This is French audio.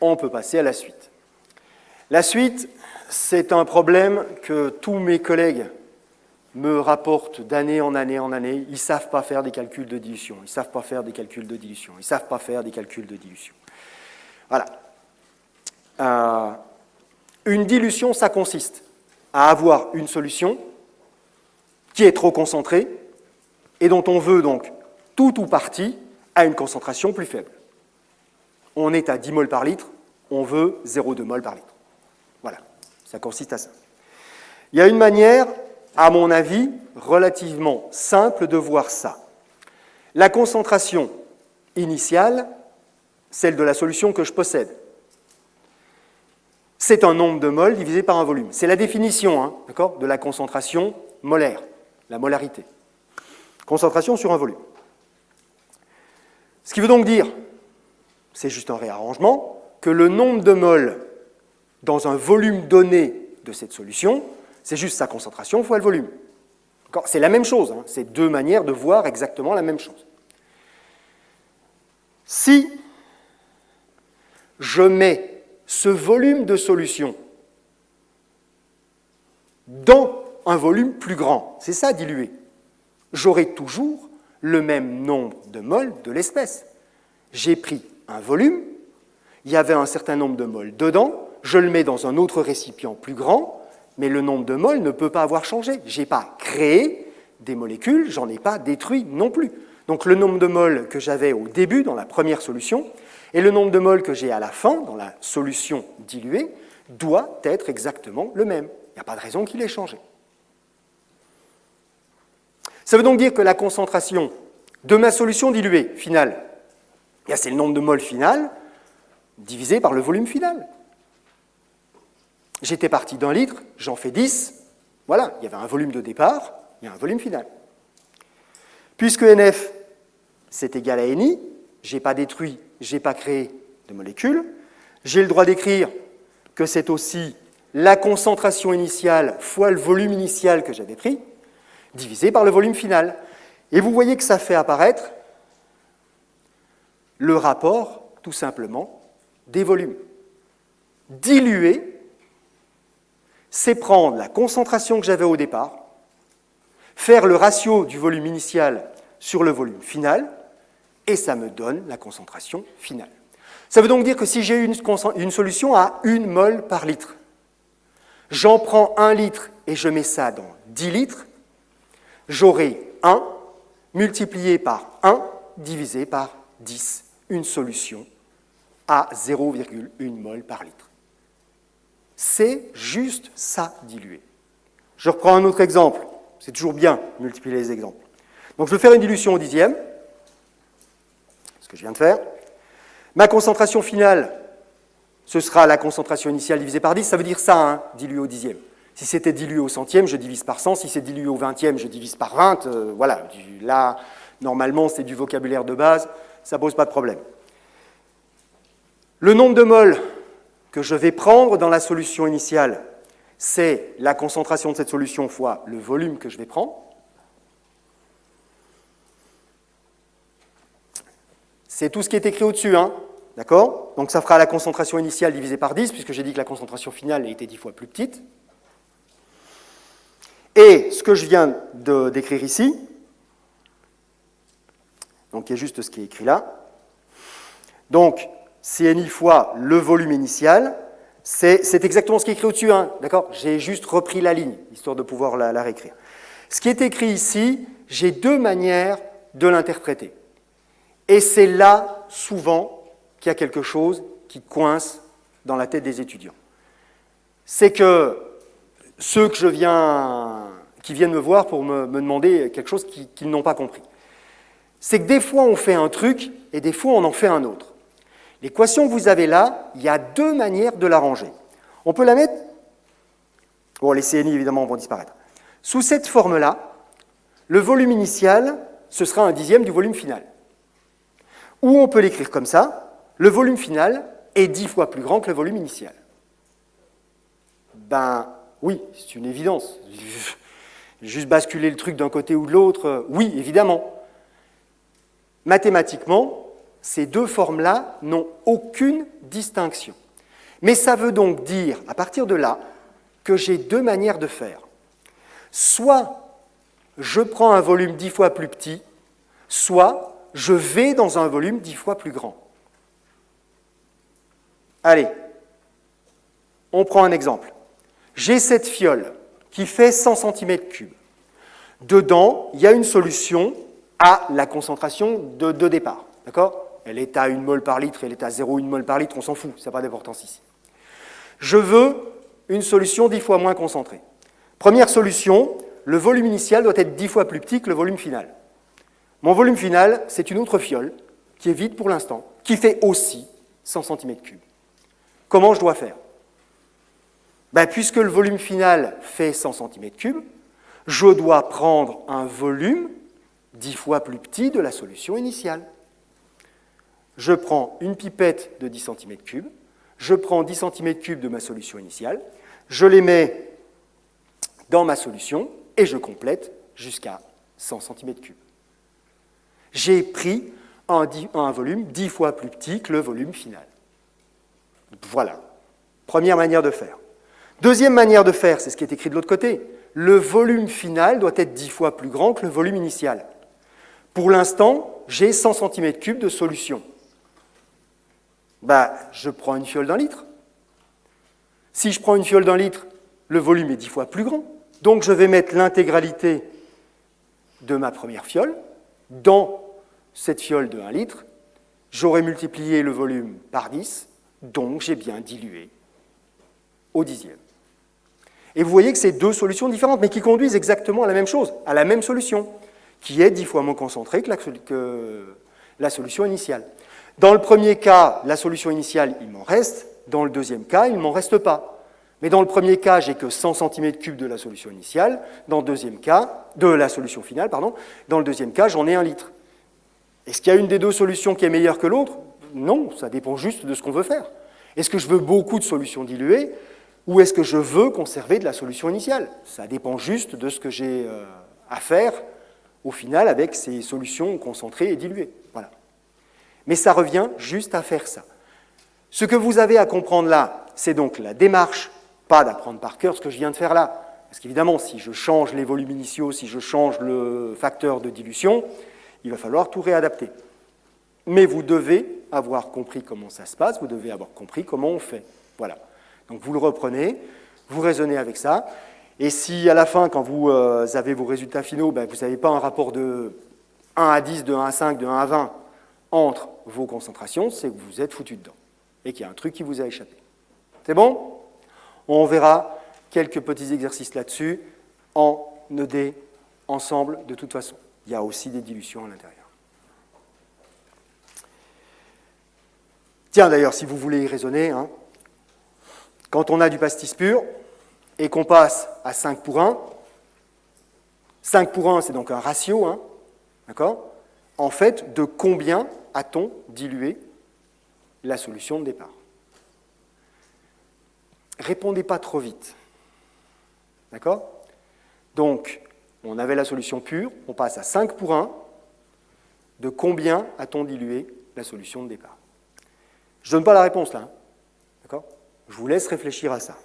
On peut passer à la suite. La suite, c'est un problème que tous mes collègues me rapportent d'année en année en année. Ils ne savent pas faire des calculs de dilution. Ils ne savent pas faire des calculs de dilution. Ils ne savent pas faire des calculs de dilution. Voilà. Une dilution, ça consiste à avoir une solution qui est trop concentrée et dont on veut donc tout ou partie à une concentration plus faible. On est à 10 mols par litre, on veut 0,2 mol par litre. Voilà, ça consiste à ça. Il y a une manière, à mon avis, relativement simple de voir ça. La concentration initiale, celle de la solution que je possède, c'est un nombre de moles divisé par un volume. C'est la définition, hein, d'accord, de la concentration molaire, la molarité. Concentration sur un volume. Ce qui veut donc dire, c'est juste un réarrangement, que le nombre de moles dans un volume donné de cette solution, c'est juste sa concentration fois le volume. C'est la même chose, hein, c'est deux manières de voir exactement la même chose. Si je mets ce volume de solution dans un volume plus grand, c'est ça dilué, j'aurai toujours le même nombre de moles de l'espèce. J'ai pris un volume, il y avait un certain nombre de moles dedans, je le mets dans un autre récipient plus grand, mais le nombre de moles ne peut pas avoir changé. Je n'ai pas créé des molécules, j'en ai pas détruit non plus. Donc le nombre de moles que j'avais au début dans la première solution et le nombre de moles que j'ai à la fin dans la solution diluée doit être exactement le même. Il n'y a pas de raison qu'il ait changé. Ça veut donc dire que la concentration de ma solution diluée finale, c'est le nombre de moles final divisé par le volume final. J'étais parti d'1 litre, j'en fais 10, voilà, il y avait un volume de départ, il y a un volume final. Puisque NF, c'est égal à NI, je n'ai pas détruit, je n'ai pas créé de molécules, j'ai le droit d'écrire que c'est aussi la concentration initiale fois le volume initial que j'avais pris, divisé par le volume final. Et vous voyez que ça fait apparaître le rapport, tout simplement, des volumes. Diluer, c'est prendre la concentration que j'avais au départ, faire le ratio du volume initial sur le volume final, et ça me donne la concentration finale. Ça veut donc dire que si j'ai une solution à 1 mol par litre, j'en prends 1 litre et je mets ça dans 10 litres, j'aurai 1 multiplié par 1 divisé par 10, une solution à 0,1 mol par litre. C'est juste ça dilué. Je reprends un autre exemple. C'est toujours bien de multiplier les exemples. Donc je vais faire une dilution au dixième, ce que je viens de faire. Ma concentration finale, ce sera la concentration initiale divisée par 10. Ça veut dire ça, hein, dilué au dixième. Si c'était dilué au centième, je divise par 100. Si c'est dilué au vingtième, je divise par 20. Voilà, là, normalement, c'est du vocabulaire de base. Ça ne pose pas de problème. Le nombre de moles que je vais prendre dans la solution initiale, c'est la concentration de cette solution fois le volume que je vais prendre. C'est tout ce qui est écrit au-dessus, hein, d'accord? Donc ça fera la concentration initiale divisée par 10, puisque j'ai dit que la concentration finale était 10 fois plus petite. Et ce que je viens d'écrire ici, donc il y a juste ce qui est écrit là, donc CNI fois le volume initial, c'est exactement ce qui est écrit au-dessus, hein, d'accord? J'ai juste repris la ligne, histoire de pouvoir la réécrire. Ce qui est écrit ici, j'ai deux manières de l'interpréter. Et c'est là, souvent, qu'il y a quelque chose qui coince dans la tête des étudiants. C'est que ceux qui viennent me voir pour me demander quelque chose qu'ils n'ont pas compris. C'est que des fois, on fait un truc et des fois, on en fait un autre. L'équation que vous avez là, il y a deux manières de l'arranger. On peut la mettre... Bon, les CNI, évidemment, vont disparaître. Sous cette forme-là, le volume initial, ce sera un dixième du volume final. Ou on peut l'écrire comme ça, le volume final est 10 fois plus grand que le volume initial. Ben oui, c'est une évidence. Juste basculer le truc d'un côté ou de l'autre, oui, évidemment. Mathématiquement, ces deux formes-là n'ont aucune distinction. Mais ça veut donc dire, à partir de là, que j'ai deux manières de faire. Soit je prends un volume 10 fois plus petit, soit je vais dans un volume 10 fois plus grand. Allez, on prend un exemple. J'ai cette fiole qui fait 100 cm3. Dedans, il y a une solution à la concentration de départ. D'accord ? Elle est à 1 mol par litre, elle est à 0,1 mol par litre, on s'en fout, ça n'a pas d'importance ici. Je veux une solution 10 fois moins concentrée. Première solution, le volume initial doit être 10 fois plus petit que le volume final. Mon volume final, c'est une autre fiole, qui est vide pour l'instant, qui fait aussi 100 cm3. Comment je dois faire ? Puisque le volume final fait 100 cm3, je dois prendre un volume 10 fois plus petit de la solution initiale. Je prends une pipette de 10 cm3, je prends 10 cm3 de ma solution initiale, je les mets dans ma solution et je complète jusqu'à 100 cm3. J'ai pris un volume 10 fois plus petit que le volume final. Voilà, première manière de faire. Deuxième manière de faire, c'est ce qui est écrit de l'autre côté. Le volume final doit être 10 fois plus grand que le volume initial. Pour l'instant, j'ai 100 cm3 de solution. Je prends une fiole d'1 litre. Si je prends une fiole d'1 litre, le volume est 10 fois plus grand. Donc je vais mettre l'intégralité de ma première fiole dans cette fiole de 1 litre. J'aurai multiplié le volume par 10, donc j'ai bien dilué au dixième. Et vous voyez que c'est deux solutions différentes, mais qui conduisent exactement à la même chose, à la même solution, qui est 10 fois moins concentrée que la solution initiale. Dans le premier cas, la solution initiale, il m'en reste. Dans le deuxième cas, il ne m'en reste pas. Mais dans le premier cas, j'ai que 100 cm3 de la solution initiale. Dans le deuxième cas, de la solution finale, pardon. Dans le deuxième cas, j'en ai 1 litre. Est-ce qu'il y a une des deux solutions qui est meilleure que l'autre ? Non, ça dépend juste de ce qu'on veut faire. Est-ce que je veux beaucoup de solutions diluées ou est-ce que je veux conserver de la solution initiale ? Ça dépend juste de ce que j'ai à faire au final avec ces solutions concentrées et diluées. Voilà. Mais ça revient juste à faire ça. Ce que vous avez à comprendre là, c'est donc la démarche, pas d'apprendre par cœur ce que je viens de faire là. Parce qu'évidemment, si je change les volumes initiaux, si je change le facteur de dilution, il va falloir tout réadapter. Mais vous devez avoir compris comment ça se passe, vous devez avoir compris comment on fait. Voilà. Donc vous le reprenez, vous raisonnez avec ça, et si à la fin, quand vous avez vos résultats finaux, vous n'avez pas un rapport de 1 à 10, de 1 à 5, de 1 à 20 entre vos concentrations, c'est que vous êtes foutu dedans, et qu'il y a un truc qui vous a échappé. C'est bon ? On verra quelques petits exercices là-dessus en ED ensemble de toute façon. Il y a aussi des dilutions à l'intérieur. Tiens, d'ailleurs, si vous voulez y raisonner, quand on a du pastis pur et qu'on passe à 5 pour 1, 5 pour 1, c'est donc un ratio, d'accord ? En fait, de combien a-t-on dilué la solution de départ ? Répondez pas trop vite. D'accord ? Donc, on avait la solution pure, on passe à 5 pour 1. De combien a-t-on dilué la solution de départ ? Je ne donne pas la réponse là. D'accord ? Je vous laisse réfléchir à ça.